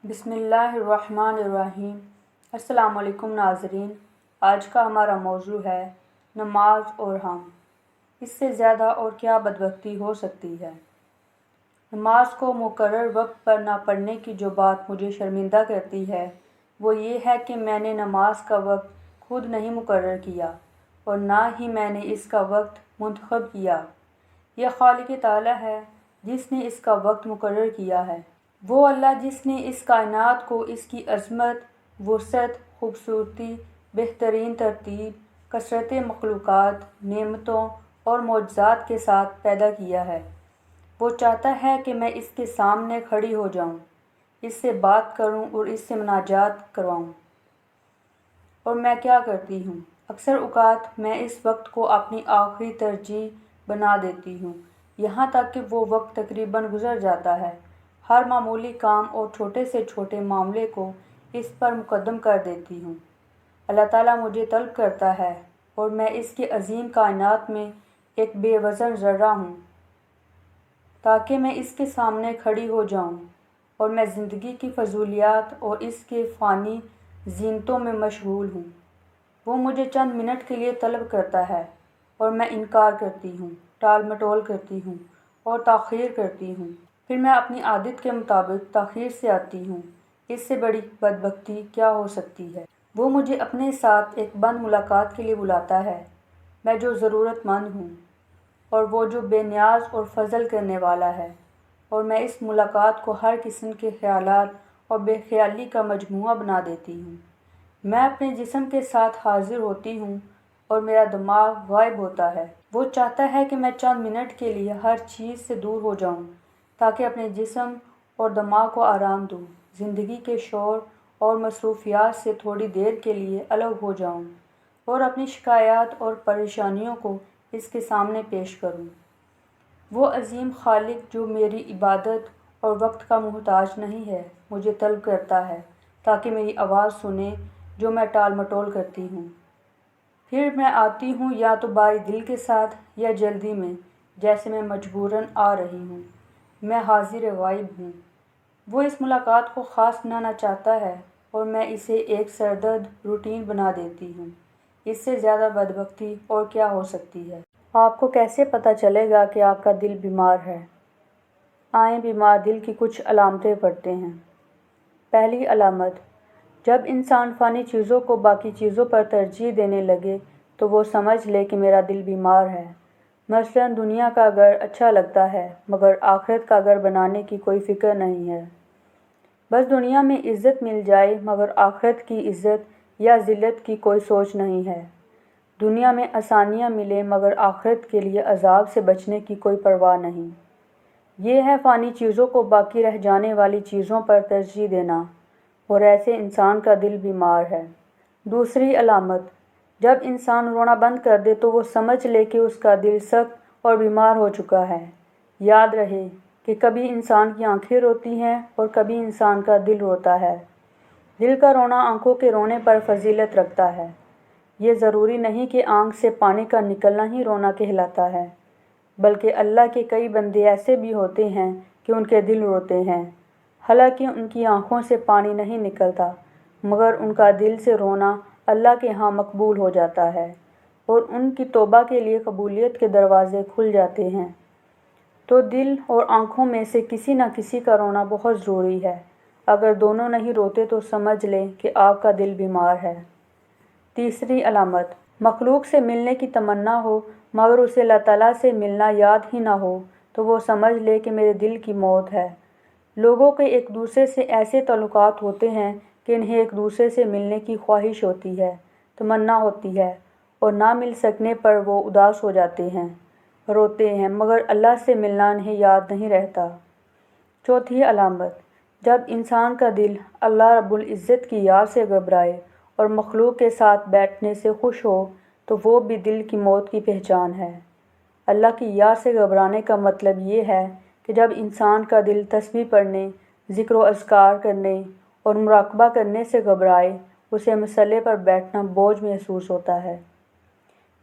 بسم اللہ الرحمن الرحیم۔ السلام علیکم ناظرین، آج کا ہمارا موضوع ہے نماز اور ہم۔ اس سے زیادہ اور کیا بدبختی ہو سکتی ہے۔ نماز کو مقرر وقت پر نہ پڑھنے کی جو بات مجھے شرمندہ کرتی ہے وہ یہ ہے کہ میں نے نماز کا وقت خود نہیں مقرر کیا اور نہ ہی میں نے اس کا وقت منتخب کیا۔ یہ خالق تعالیٰ ہے جس نے اس کا وقت مقرر کیا ہے۔ وہ اللہ جس نے اس کائنات کو اس کی عظمت، وسعت، خوبصورتی، بہترین ترتیب، کثرت مخلوقات، نعمتوں اور معجزات کے ساتھ پیدا کیا ہے۔ وہ چاہتا ہے کہ میں اس کے سامنے کھڑی ہو جاؤں، اس سے بات کروں اور اس سے مناجات کرواؤں۔ اور میں کیا کرتی ہوں؟ اکثر اوقات میں اس وقت کو اپنی آخری ترجیح بنا دیتی ہوں، یہاں تک کہ وہ وقت تقریباً گزر جاتا ہے۔ ہر معمولی کام اور چھوٹے سے چھوٹے معاملے کو اس پر مقدم کر دیتی ہوں۔ اللہ تعالیٰ مجھے طلب کرتا ہے اور میں اس کی عظیم کائنات میں ایک بے وزن ذرہ ہوں، تاکہ میں اس کے سامنے کھڑی ہو جاؤں اور میں زندگی کی فضولیات اور اس کے فانی زینتوں میں مشغول ہوں۔ وہ مجھے چند منٹ کے لیے طلب کرتا ہے اور میں انکار کرتی ہوں، ٹال مٹول کرتی ہوں اور تاخیر کرتی ہوں۔ پھر میں اپنی عادت کے مطابق تاخیر سے آتی ہوں۔ اس سے بڑی بدبختی کیا ہو سکتی ہے؟ وہ مجھے اپنے ساتھ ایک بند ملاقات کے لیے بلاتا ہے، میں جو ضرورت مند ہوں اور وہ جو بے نیاز اور فضل کرنے والا ہے، اور میں اس ملاقات کو ہر قسم کے خیالات اور بے خیالی کا مجموعہ بنا دیتی ہوں۔ میں اپنے جسم کے ساتھ حاضر ہوتی ہوں اور میرا دماغ غائب ہوتا ہے۔ وہ چاہتا ہے کہ میں چند منٹ کے لیے ہر چیز سے دور ہو جاؤں تاکہ اپنے جسم اور دماغ کو آرام دوں، زندگی کے شور اور مصروفیات سے تھوڑی دیر کے لیے الگ ہو جاؤں اور اپنی شکایات اور پریشانیوں کو اس کے سامنے پیش کروں۔ وہ عظیم خالق جو میری عبادت اور وقت کا محتاج نہیں ہے، مجھے طلب کرتا ہے تاکہ میری آواز سنے جو میں ٹال مٹول کرتی ہوں۔ پھر میں آتی ہوں یا تو باری دل کے ساتھ یا جلدی میں، جیسے میں مجبوراً آ رہی ہوں۔ میں حاضر غائب ہوں۔ وہ اس ملاقات کو خاص بنانا چاہتا ہے اور میں اسے ایک سردرد روٹین بنا دیتی ہوں۔ اس سے زیادہ بدبختی اور کیا ہو سکتی ہے؟ آپ کو کیسے پتہ چلے گا کہ آپ کا دل بیمار ہے؟ آئیں بیمار دل کی کچھ علامتیں پڑھتے ہیں۔ پہلی علامت، جب انسان فانی چیزوں کو باقی چیزوں پر ترجیح دینے لگے تو وہ سمجھ لے کہ میرا دل بیمار ہے۔ مثلاً دنیا کا گھر اچھا لگتا ہے مگر آخرت کا گھر بنانے کی کوئی فکر نہیں ہے۔ بس دنیا میں عزت مل جائے مگر آخرت کی عزت یا ذلت کی کوئی سوچ نہیں ہے۔ دنیا میں آسانیاں ملیں مگر آخرت کے لیے عذاب سے بچنے کی کوئی پرواہ نہیں۔ یہ ہے فانی چیزوں کو باقی رہ جانے والی چیزوں پر ترجیح دینا، اور ایسے انسان کا دل بیمار ہے۔ دوسری علامت، جب انسان رونا بند کر دے تو وہ سمجھ لے کہ اس کا دل سخت اور بیمار ہو چکا ہے۔ یاد رہے کہ کبھی انسان کی آنکھیں روتی ہیں اور کبھی انسان کا دل روتا ہے۔ دل کا رونا آنکھوں کے رونے پر فضیلت رکھتا ہے۔ یہ ضروری نہیں کہ آنکھ سے پانی کا نکلنا ہی رونا کہلاتا ہے، بلکہ اللہ کے کئی بندے ایسے بھی ہوتے ہیں کہ ان کے دل روتے ہیں، حالانکہ ان کی آنکھوں سے پانی نہیں نکلتا، مگر ان کا دل سے رونا اللہ کے ہاں مقبول ہو جاتا ہے اور ان کی توبہ کے لیے قبولیت کے دروازے کھل جاتے ہیں۔ تو دل اور آنکھوں میں سے کسی نہ کسی کا رونا بہت ضروری ہے۔ اگر دونوں نہیں روتے تو سمجھ لیں کہ آپ کا دل بیمار ہے۔ تیسری علامت، مخلوق سے ملنے کی تمنا ہو مگر اسے اللہ تعالیٰ سے ملنا یاد ہی نہ ہو تو وہ سمجھ لے کہ میرے دل کی موت ہے۔ لوگوں کے ایک دوسرے سے ایسے تعلقات ہوتے ہیں کہ انہیں ایک دوسرے سے ملنے کی خواہش ہوتی ہے، تمنا ہوتی ہے، اور نہ مل سکنے پر وہ اداس ہو جاتے ہیں، روتے ہیں، مگر اللہ سے ملنا انہیں یاد نہیں رہتا۔ چوتھی علامت، جب انسان کا دل اللہ رب العزت کی یاد سے گھبرائے اور مخلوق کے ساتھ بیٹھنے سے خوش ہو تو وہ بھی دل کی موت کی پہچان ہے۔ اللہ کی یاد سے گھبرانے کا مطلب یہ ہے کہ جب انسان کا دل تسبیح پڑھنے، ذکر و اذکار کرنے اور مراقبہ کرنے سے گھبرائے، اسے مصلی پر بیٹھنا بوجھ محسوس ہوتا ہے۔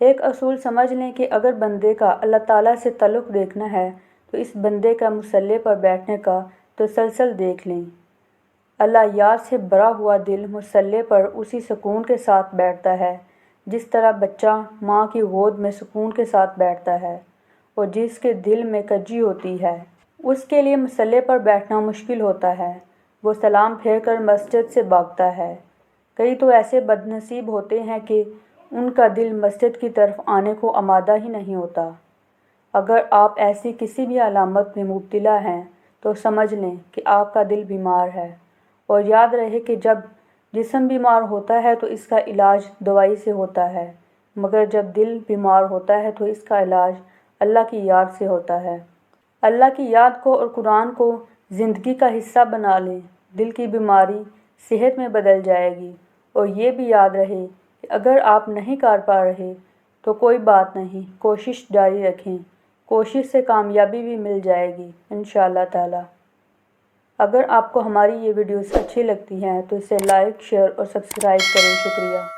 ایک اصول سمجھ لیں کہ اگر بندے کا اللہ تعالیٰ سے تعلق دیکھنا ہے تو اس بندے کا مصلی پر بیٹھنے کا تسلسل دیکھ لیں۔ اللہ یار سے بھرا ہوا دل مصلے پر اسی سکون کے ساتھ بیٹھتا ہے جس طرح بچہ ماں کی گود میں سکون کے ساتھ بیٹھتا ہے، اور جس کے دل میں کجی ہوتی ہے اس کے لیے مصلے پر بیٹھنا مشکل ہوتا ہے۔ وہ سلام پھیر کر مسجد سے بھاگتا ہے۔ کئی تو ایسے بد نصیب ہوتے ہیں کہ ان کا دل مسجد کی طرف آنے کو آمادہ ہی نہیں ہوتا۔ اگر آپ ایسی کسی بھی علامت میں مبتلا ہیں تو سمجھ لیں کہ آپ کا دل بیمار ہے، اور یاد رہے کہ جب جسم بیمار ہوتا ہے تو اس کا علاج دوائی سے ہوتا ہے، مگر جب دل بیمار ہوتا ہے تو اس کا علاج اللہ کی یاد سے ہوتا ہے۔ اللہ کی یاد کو اور قرآن کو زندگی کا حصہ بنا لیں، دل کی بیماری صحت میں بدل جائے گی۔ اور یہ بھی یاد رہے کہ اگر آپ نہیں کر پا رہے تو کوئی بات نہیں، کوشش جاری رکھیں، کوشش سے کامیابی بھی مل جائے گی انشاءاللہ تعالی۔ اگر آپ کو ہماری یہ ویڈیوز اچھی لگتی ہیں تو اسے لائک، شیئر اور سبسکرائب کریں۔ شکریہ۔